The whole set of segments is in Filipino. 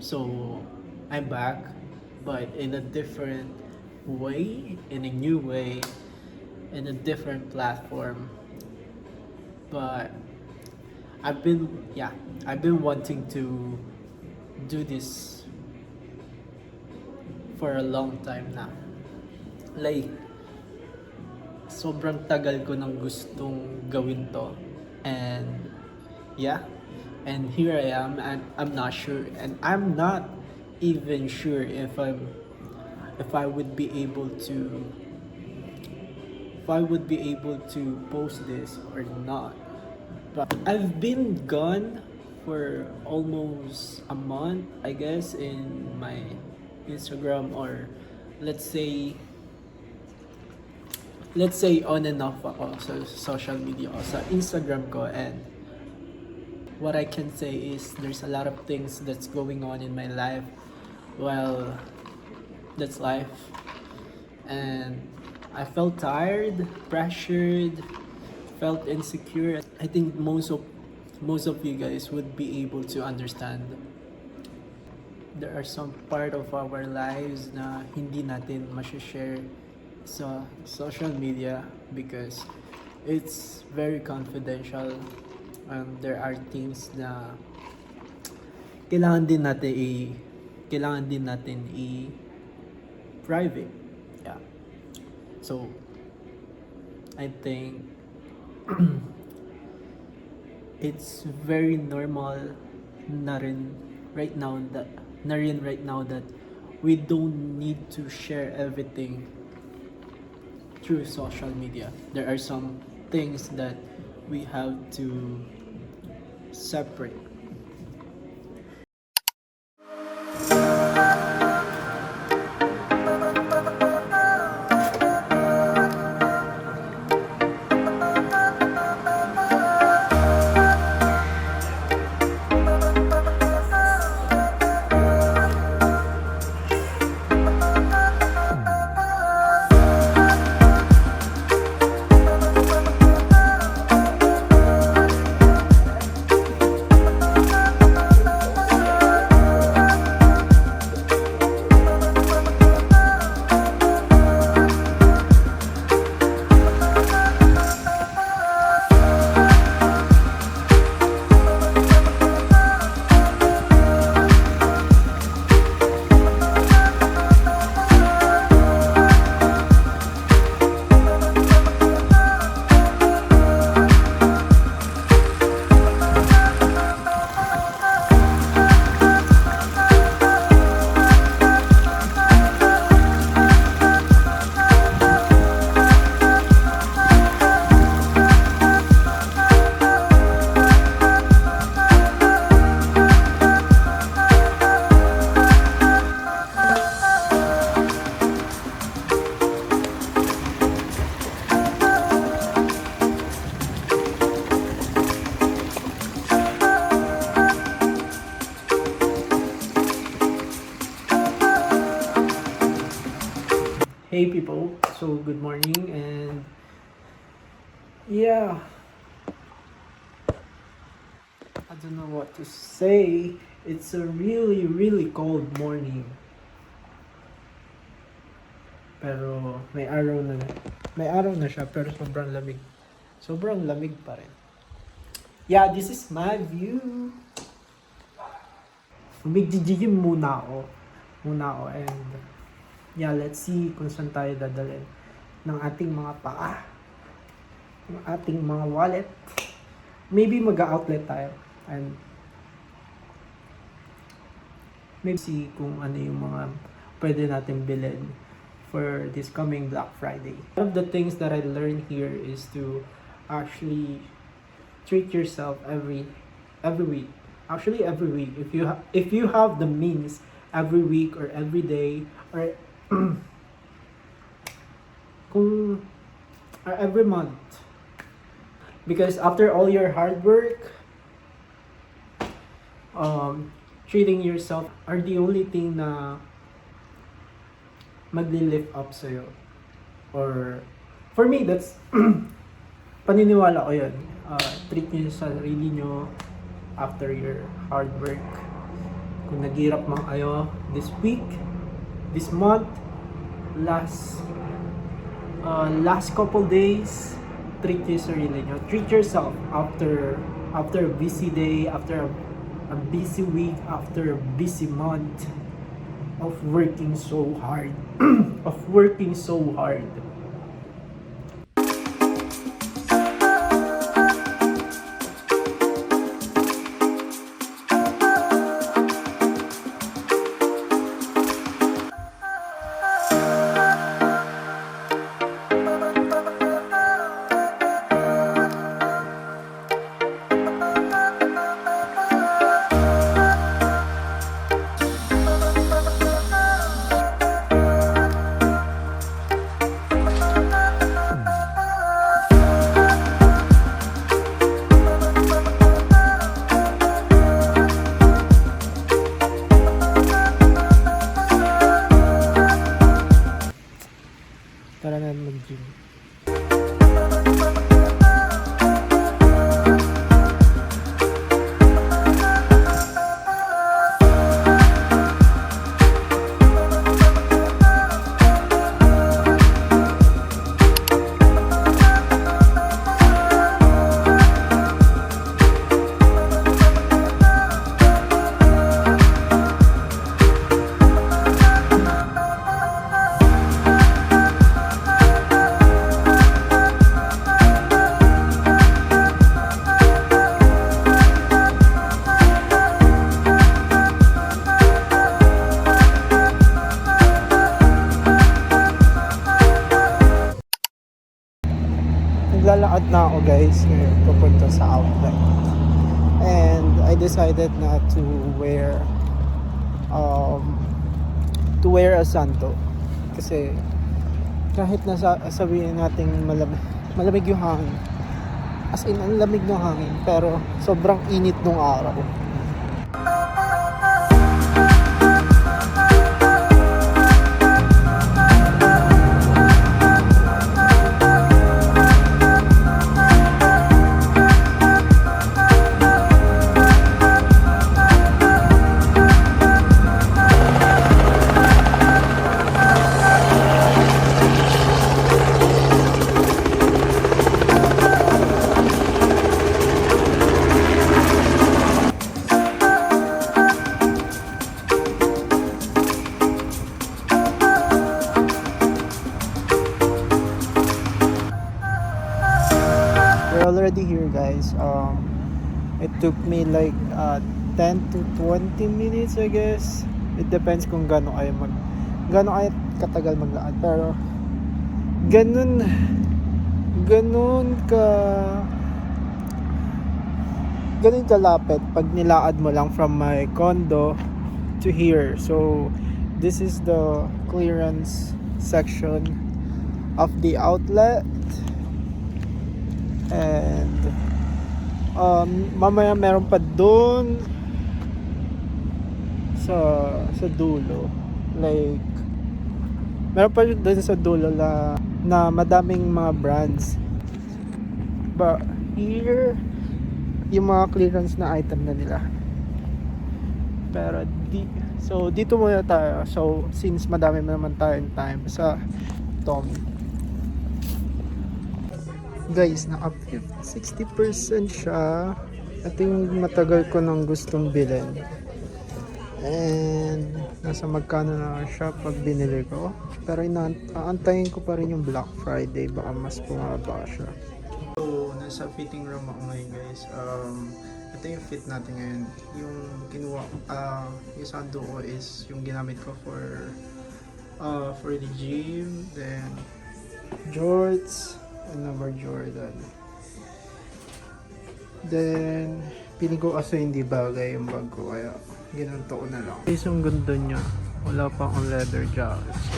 So I'm back, but in a different way, in a new way, in a different platform. But I've been, yeah, I've been wanting to do this for a long time now. Like, sobrang tagal ko nang gustong gawin to. And yeah, and here I am, and I'm not sure, and I'm not even sure if I would be able to post this or not. But I've been gone for almost a month, I guess, in my Instagram, or let's say on and off ako sa social media o sa Instagram ko. And what I can say is there's a lot of things that's going on in my life. Well, that's life. And I felt tired, pressured, felt insecure. I think most of you guys would be able to understand. There are some part of our lives na hindi natin share sa social media because it's very confidential, and there are things na kailangan din natin i private. Yeah. So I think it's very normal na rin right now that we don't need to share everything through social media. There are some things that we have to separate. Hey people, so good morning, and yeah, I don't know what to say. It's a really cold morning. Pero may araw na siya, pero sobrang lamig. Sobrang lamig pa rin. Yeah, this is my view. Mag-gym muna ako, and yeah, let's see kung saan tayo dadalhin ng ating mga paa, ng ating mga wallet. Maybe mag-outlet tayo, and maybe see kung ano yung mga pwede natin bilhin for this coming Black Friday. One of the things that I learned here is to actually treat yourself every week. Actually, every week. If you have the means, every week or every day or or every month, because after all your hard work, treating yourself are the only thing na magli-lift up sa'yo. Or for me, that's paniniwala ko yun. Treat nyo yung sarili nyo after your hard work, Kung naghirap man kayo this week, this month, last couple days, treat your sarili nyo. Treat yourself after a busy day, after a busy week, after a busy month of working so hard. Of working so hard. Tara na mag-gym. Naglalakad na ako guys ngayon papunta sa outlet, and I decided not to wear a santo kasi kahit sabihin natin malamig yung hangin, as in ang lamig ng hangin, pero sobrang init nung araw. Already here guys. It took me like 10 to 20 minutes I guess. It depends kung gaano kayo katagal maglakad, pero ganun kalapit pag nilakad mo lang from my condo to here. So this is the clearance section of the outlet. And mamaya meron pa doon sa dulo, like meron pa doon sa dulo na madaming mga brands, but here yung mga clearance na item na nila. Pero so dito muna tayo, so since madami naman tayong time sa Tommy. Guys, naka 60% siya. Ito yung matagal ko nang gustong bilhin. And nasa magkano na siya pag binili ko. Pero aantayin ko pa rin yung Black Friday, baka mas bumaba siya. So, nasa fitting room ako ngayon guys. Ito yung fit natin ngayon. Yung kinuha, yung sando ko is yung ginamit ko for the gym. Then jorts, another Jordan. Then piling ko kasi hindi bagay yung bag ko, kaya ginanto ko na lang. Guys, yung ganda niya, wala pa akong leather jacket, so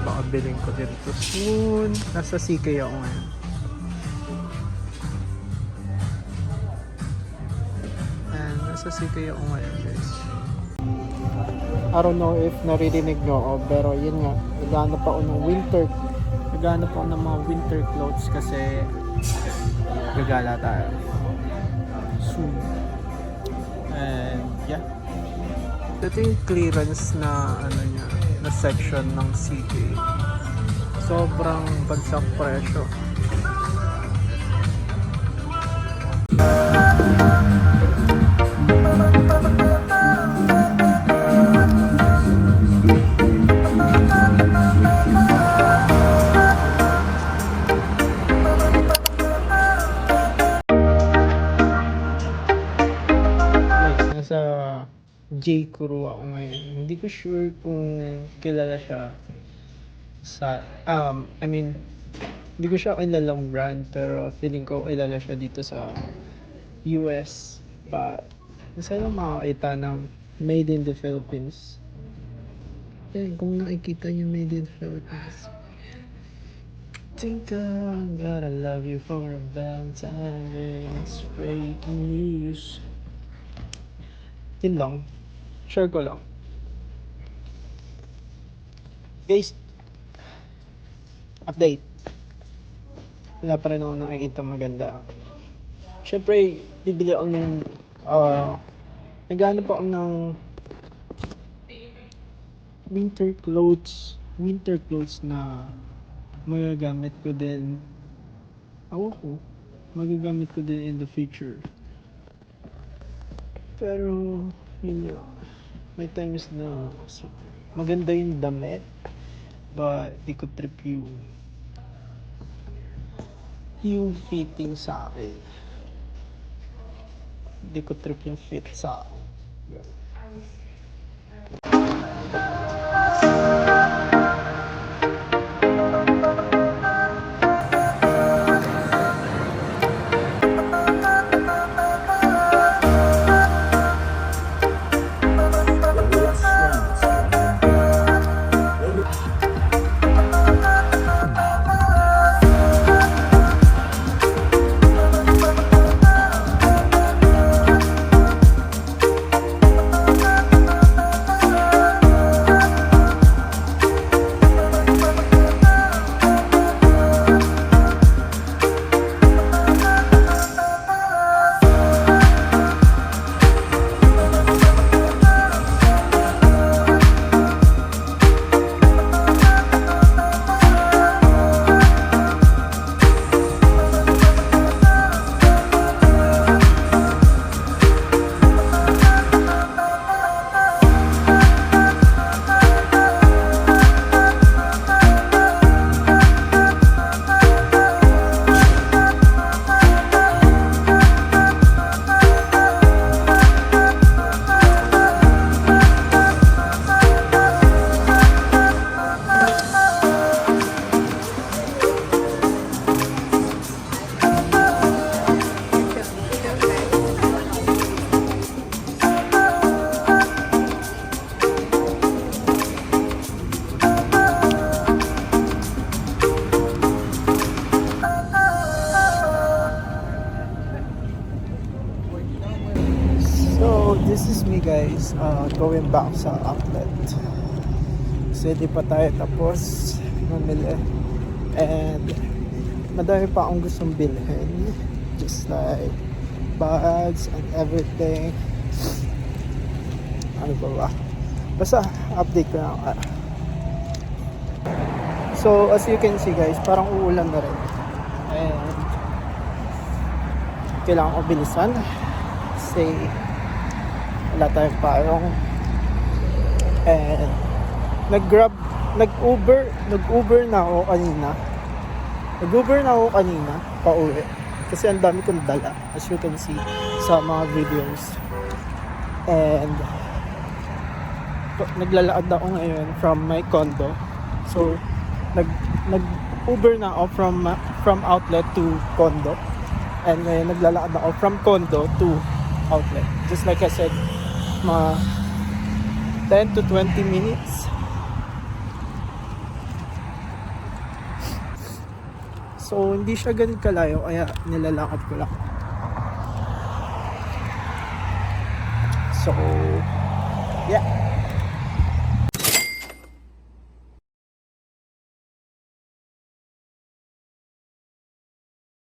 baka bilhin ko din to soon. Nasa CK ako ngayon. And nasa CK ako ngayon guys. I don't know if naririnig nyo ako, pero yun nga, naghahanap ako ng mga winter clothes kasi gagala tayo soon. And yeah, Ito yung clearance na ano niya, na section ng CK. Sobrang bagsak presyo. Nasa J. Crew ako ngayon. Hindi ko sure kung kilala siya sa, hindi ko siya kilalang brand, pero feeling ko kilala siya dito sa US. But, nasa lang makakita ng Made in the Philippines. Yan, kung nakikita niyo Made in the Philippines. Think I'm gonna love you for a Valentine's fake news. Yun lang. Share ko lang. Guys, update. Wala pa rin ako nakikita maganda. Siyempre, bibili ako ng naghanap ako ng winter clothes na magagamit ko din. Magagamit ko din in the future. Pero, yun yun. May times na maganda yung damit, but di ko trip yung fitting sa akin. Di ko trip yung fit sa akin. So, this is me guys, going back sa outlet. Kasi di pa tayo tapos mamili. And madami pa akong gustong bilhin. Just like bags and everything. Ano ba? Basta update ko na. So, as you can see guys, parang uulan na rin. And kailangan ko bilisan. Kasi wala tayong payong. And nag-Uber na ako kanina pauwi. Kasi ang dami kong dala, as you can see sa mga videos. And naglalakad ako ngayon from my condo. So nag-Uber na ako from outlet to condo. And ngayon naglalakad ako from condo to outlet. Just like I said, mga 10 to 20 minutes. So hindi siya ganun kalayo, kaya nilalakad ko lang. So yeah.